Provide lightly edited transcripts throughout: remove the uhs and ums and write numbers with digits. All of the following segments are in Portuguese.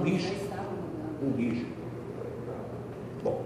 risco. Um risco. Bom,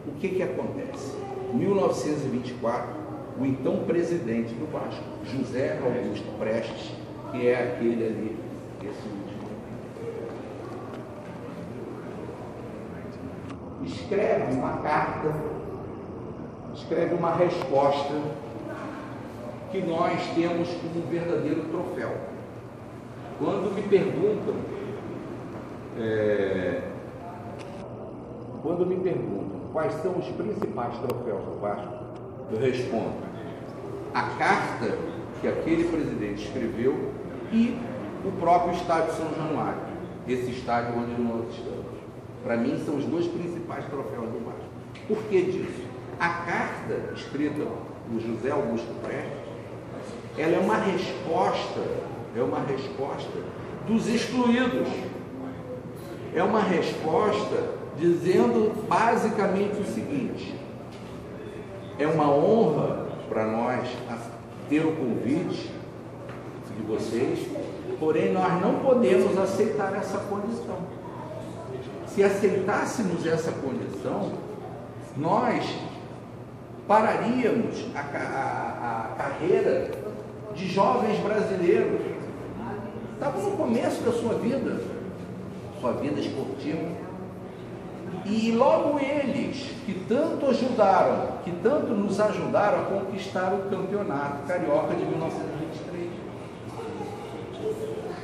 o que acontece? Em 1924, o então presidente do Vasco, José Augusto Prestes, que é aquele ali, esse último, escreve uma carta, escreve uma resposta que nós temos como um verdadeiro troféu. Quando me perguntam, quais são os principais troféus do Vasco, eu respondo: a carta que aquele presidente escreveu e o próprio estádio São Januário, esse estádio onde nós estamos. Para mim, são os dois principais troféus do Vasco. Por que disso? A carta escrita por José Augusto Prestes, ela é uma resposta dos excluídos. É uma resposta dizendo basicamente o seguinte: é uma honra para nós ter o convite de vocês, porém nós não podemos aceitar essa condição. Se aceitássemos essa condição, nós pararíamos a carreira de jovens brasileiros. Estavam no começo da sua vida esportiva. E logo eles, que tanto ajudaram, que tanto nos ajudaram a conquistar o campeonato carioca de 1923.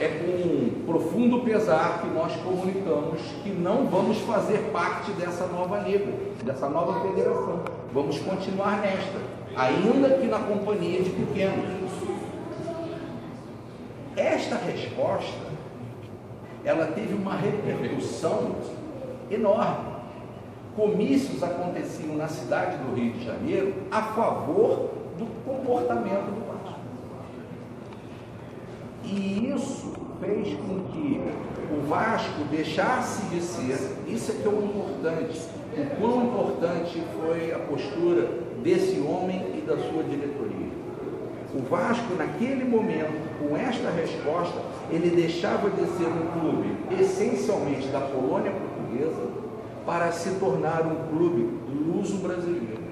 É com profundo pesar que nós comunicamos que não vamos fazer parte dessa nova liga, dessa nova federação. Vamos continuar nesta, ainda que na companhia de pequenos. Esta resposta, ela teve uma repercussão enorme. Comícios aconteciam na cidade do Rio de Janeiro a favor do comportamento do Vasco. E isso fez com que o Vasco deixasse de ser, isso é que é o importante, o quão importante foi a postura desse homem e da sua diretoria. O Vasco, naquele momento, com esta resposta, ele deixava de ser um clube essencialmente da colônia portuguesa para se tornar um clube luso-brasileiro.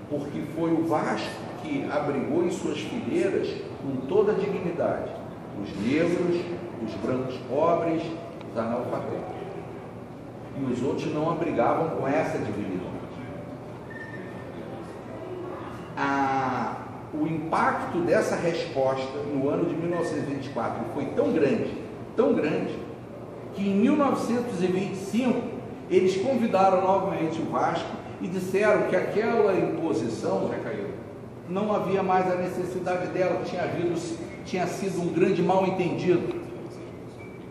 Porque foi o Vasco que abrigou em suas fileiras, com toda a dignidade, os negros, os brancos pobres, os analfabetos. E os outros não abrigavam com essa dignidade. O impacto dessa resposta no ano de 1924 foi tão grande, que em 1925 eles convidaram novamente o Vasco e disseram que aquela imposição não havia mais a necessidade dela, tinha sido um grande mal-entendido.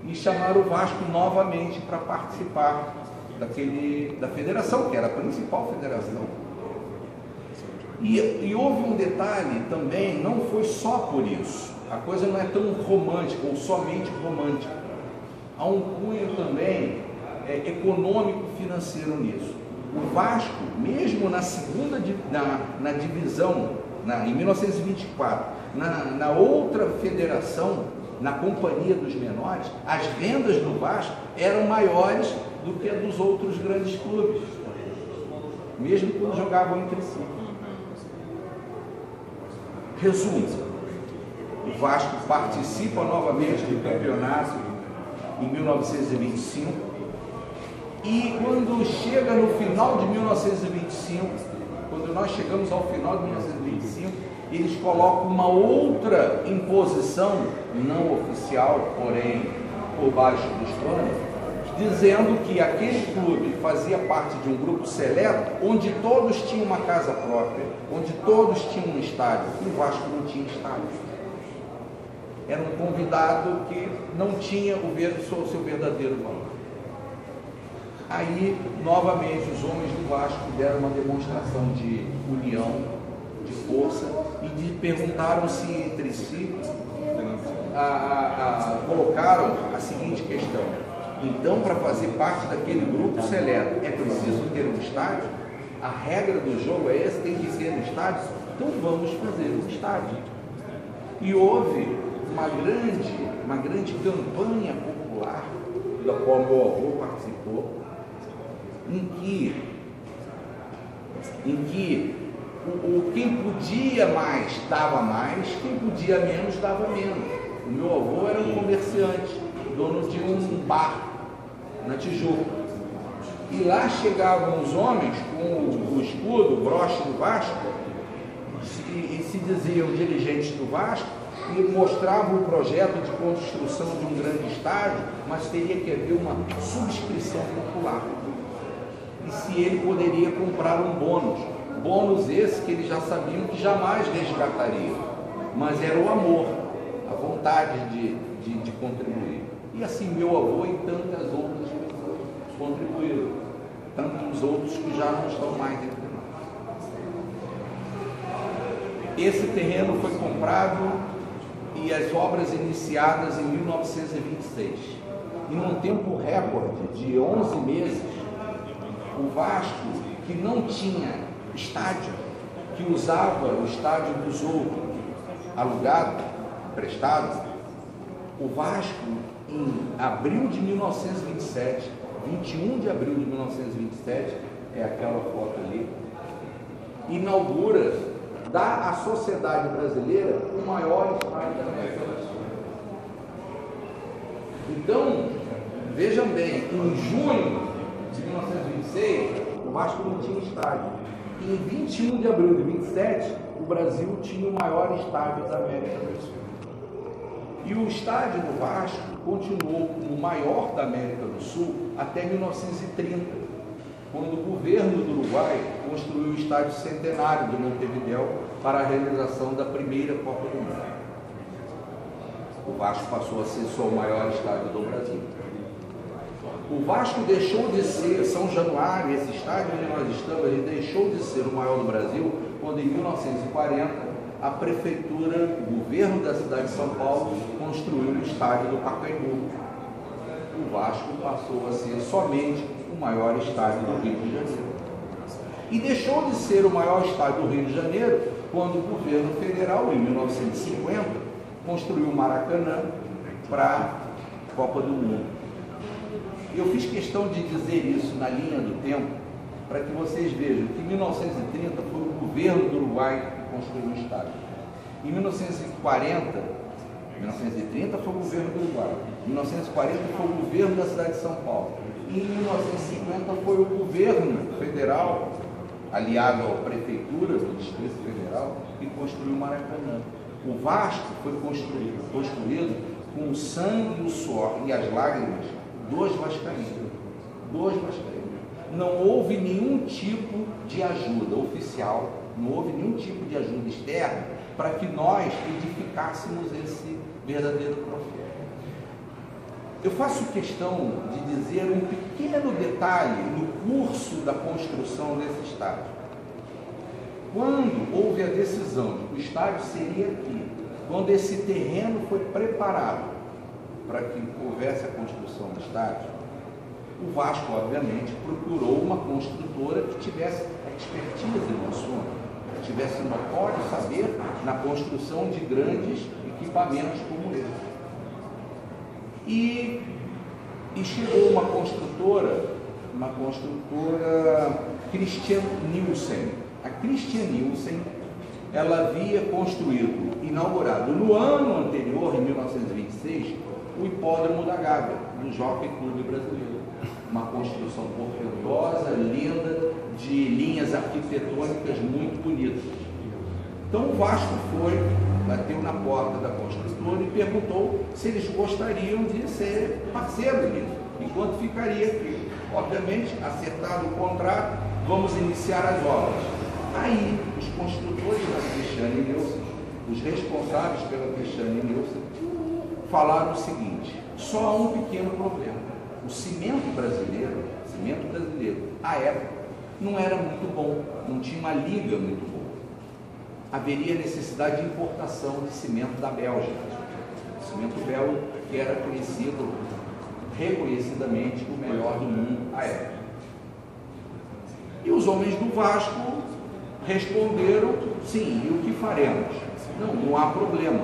E chamaram o Vasco novamente para participar da federação, que era a principal federação. E houve um detalhe também, não foi só por isso, a coisa não é tão romântica ou somente romântica. Há um cunho também econômico-financeiro nisso. O Vasco, mesmo na segunda na divisão, em 1924, na outra federação, na Companhia dos Menores, as vendas do Vasco eram maiores do que a dos outros grandes clubes, mesmo quando jogavam entre si. Resumo: o Vasco participa novamente do campeonato em 1925 e quando chega no final de 1925, quando nós chegamos ao final de 1925, eles colocam uma outra imposição, não oficial, porém por baixo dos panos, dizendo que aquele clube fazia parte de um grupo seleto, onde todos tinham uma casa própria, onde todos tinham um estádio, e o Vasco não tinha estádio. Era um convidado que não tinha o seu verdadeiro valor. Aí, novamente, os homens do Vasco deram uma demonstração de união, de força, e perguntaram-se entre si, colocaram a seguinte questão: então, para fazer parte daquele grupo seleto, é preciso ter um estádio? A regra do jogo é essa, tem que ser um estádio? Então vamos fazer um estádio. E houve uma grande campanha popular da qual meu avô participou, em que quem podia mais dava mais, quem podia menos dava menos. O meu avô era um comerciante, dono de um bar na Tijuca. E lá chegavam os homens com o escudo, o broche do Vasco, e se diziam dirigentes do Vasco, e mostravam o projeto de construção de um grande estádio, mas teria que haver uma subscrição popular. E se ele poderia comprar um bônus esse que eles já sabiam que jamais resgataria, mas era o amor, a vontade de contribuir. E assim meu avô e tantas outras pessoas contribuíram, tantos outros que já não estão mais entre nós. Esse terreno foi comprado e as obras iniciadas em 1926. Em um tempo recorde de 11 meses, o Vasco, que não tinha estádio, que usava o estádio do Zorro, alugado, emprestado, o Vasco, em abril de 1927, 21 de abril de 1927, é aquela foto ali, inaugura, dá à sociedade brasileira o maior estádio da América do Sul. Então, vejam bem, em junho de 1926, o Vasco não tinha estádio. Em 21 de abril de 27, o Brasil tinha o maior estádio da América do Sul. E o estádio do Vasco continuou como o maior da América do Sul até 1930, quando o governo do Uruguai construiu o estádio centenário de Montevidéu para a realização da primeira Copa do Mundo. O Vasco passou a ser só o maior estádio do Brasil. O Vasco deixou de ser, São Januário, esse estádio onde nós estamos, ele deixou de ser o maior do Brasil quando em 1940 a prefeitura, o governo da cidade de São Paulo, construiu o estádio do Pacaembu. O Vasco passou a ser somente o maior estádio do Rio de Janeiro. E deixou de ser o maior estádio do Rio de Janeiro quando o governo federal, em 1950, construiu o Maracanã para a Copa do Mundo. Eu fiz questão de dizer isso na linha do tempo, para que vocês vejam que em 1930 foi o governo do Uruguai que construiu o estádio. Em 1930 foi o governo do Uruguai. Em 1940 foi o governo da cidade de São Paulo. E em 1950 foi o governo federal, aliado à prefeitura do Distrito Federal, que construiu o Maracanã. O Vasco foi construído com o sangue, o suor e as lágrimas dos vascaínos. Não houve nenhum tipo de ajuda oficial, não houve nenhum tipo de ajuda externa para que nós edificássemos esse verdadeiro troféu. Eu faço questão de dizer um pequeno detalhe no curso da construção desse estádio. Quando houve a decisão de que o estádio seria aqui, quando esse terreno foi preparado para que houvesse a construção do estádio, o Vasco, obviamente, procurou uma construtora que tivesse expertise no assunto, que tivesse notório saber na construção de grandes equipamentos como esse. E chegou uma construtora Christian Nielsen. A Christian Nielsen, ela havia inaugurado no ano anterior, em 1926, o Hipódromo da Gávea, do Jockey Clube Brasileiro. Uma construção portentosa, linda, de linhas arquitetônicas muito bonitas. Então o Vasco bateu na porta da construtora e perguntou se eles gostariam de ser parceiros nisso, e quanto ficaria aqui. Obviamente, acertado o contrato, vamos iniciar as obras. Aí, os construtores da Christian Nielsen, os responsáveis pela Christian Nielsen, falaram o seguinte: só há um pequeno problema. O cimento brasileiro, à época, não era muito bom, não tinha uma liga muito boa. Haveria necessidade de importação de cimento da Bélgica. O cimento belga, que era conhecido reconhecidamente o melhor do mundo à época. E os homens do Vasco responderam: sim, e o que faremos? Não há problema.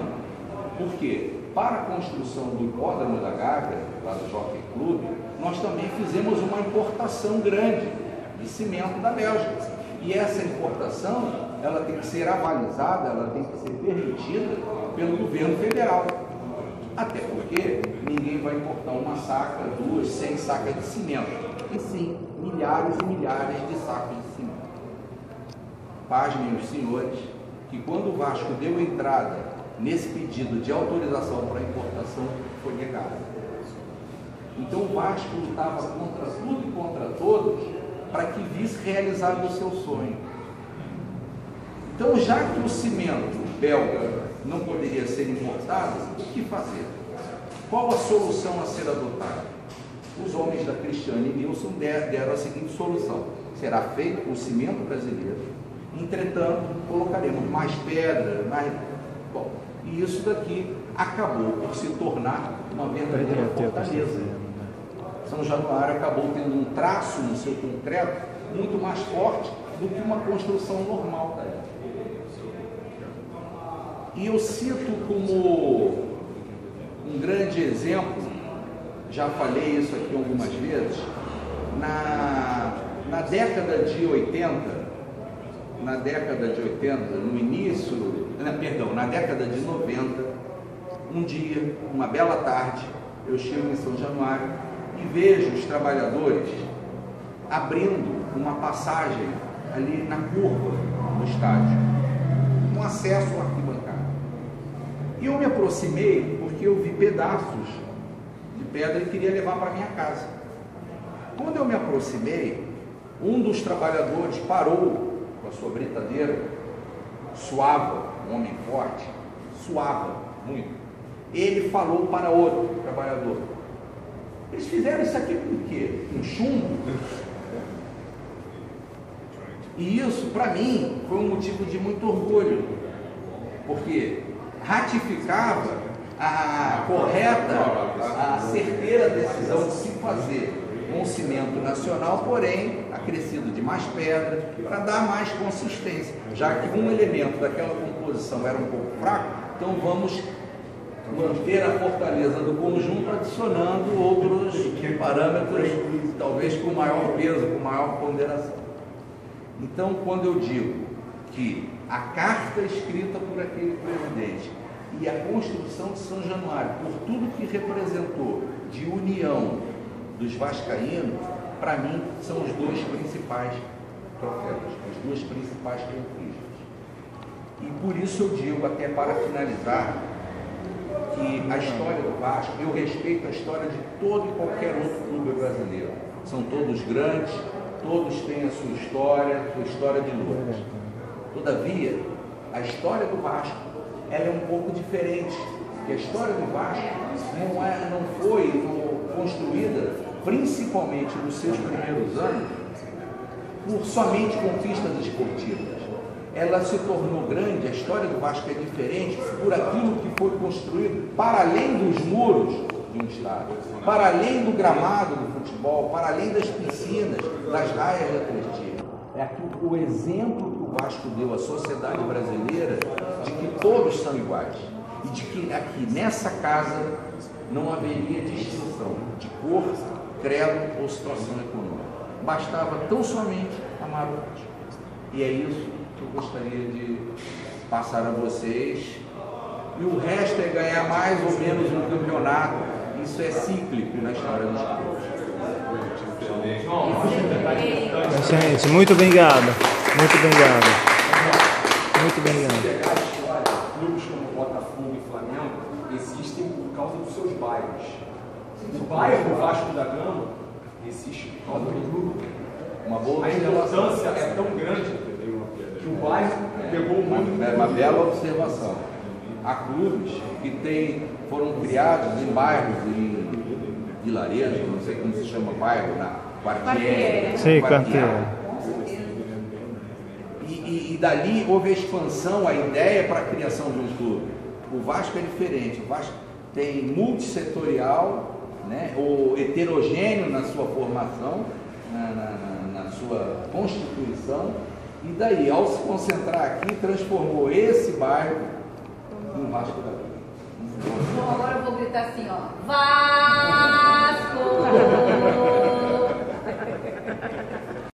Por quê? para a construção do hipódromo da Gávea, lá do Jockey Club, nós também fizemos uma importação grande de cimento da Bélgica. E essa importação, ela tem que ser avalizada, ela tem que ser permitida pelo governo federal. Até porque ninguém vai importar uma saca, 2, 100 sacas de cimento, e sim milhares e milhares de sacos de cimento. Pasmem os senhores que quando o Vasco deu entrada nesse pedido de autorização para importação, foi negado. Então o Vasco lutava contra tudo e contra todos para que visse realizado o seu sonho. Então, já que o cimento belga não poderia ser importado, o que fazer? Qual a solução a ser adotada? Os homens da Cristiane e Nilson deram a seguinte solução: será feito com cimento brasileiro, entretanto, colocaremos mais pedra, mais... Bom, e isso daqui acabou por se tornar uma verdadeira fortaleza. São Januário acabou tendo um traço no seu concreto muito mais forte do que uma construção normal da época. E eu cito como um grande exemplo, já falei isso aqui algumas vezes, na década de 80, na década de 90, um dia, uma bela tarde, eu chego em São Januário e vejo os trabalhadores abrindo uma passagem ali na curva do estádio, com acesso à arquibancada. E eu me aproximei porque eu vi pedaços de pedra e queria levar para minha casa. Quando eu me aproximei, um dos trabalhadores parou com a sua britadeira, suava, um homem forte, suava muito. Ele falou para outro trabalhador: eles fizeram isso aqui com quê? Com chumbo? E isso, para mim, foi um motivo de muito orgulho, porque ratificava a correta, a certeira decisão de se fazer um cimento nacional, porém acrescido de mais pedra, para dar mais consistência, já que um elemento daquela composição era um pouco fraco, então vamos manter a fortaleza do conjunto adicionando outros parâmetros, talvez com maior peso, com maior ponderação. Então, quando eu digo que a carta escrita por aquele presidente e a construção de São Januário, por tudo que representou de união dos vascaínos, para mim são os dois principais troféus, as duas principais conquistas. E por isso eu digo, até para finalizar, que a história do Vasco, eu respeito a história de todo e qualquer outro clube brasileiro. São todos grandes, todos têm a sua história de lutas. Todavia, a história do Vasco, ela é um pouco diferente, porque a história do Vasco não foi construída, principalmente nos seus primeiros anos, por somente conquistas esportivas. Ela se tornou grande, a história do Vasco é diferente por aquilo que foi construído para além dos muros de um estádio, para além do gramado do futebol, para além das piscinas, das raias de atletismo. É aqui o exemplo que o Vasco deu à sociedade brasileira de que todos são iguais e de que aqui nessa casa não haveria distinção de cor, credo ou situação econômica. Bastava tão somente amar o Vasco. E é isso que eu gostaria de passar a vocês. E o resto é ganhar mais ou menos um campeonato. Isso é cíclico na história dos clubes. Gente, muito obrigado. Muito obrigado. Muito obrigado. Se pegar a história, clubes como Botafogo e Flamengo existem por causa dos seus bairros. O bairro Vasco da Gama existe por causa do clube. A importância é tão grande que o bairro pegou muito. É uma bela observação. Há clubes que foram criados em bairros, em vilarejos, não sei como se chama bairro, na Quartier. Sim, Quartier. E dali houve a expansão, a ideia para a criação de um clube. O Vasco é diferente. O Vasco tem multissetorial, né, ou heterogêneo na sua formação, na sua constituição, e daí, ao se concentrar aqui, transformou esse bairro em Vasco da Gama. gritar assim, ó. Vasco!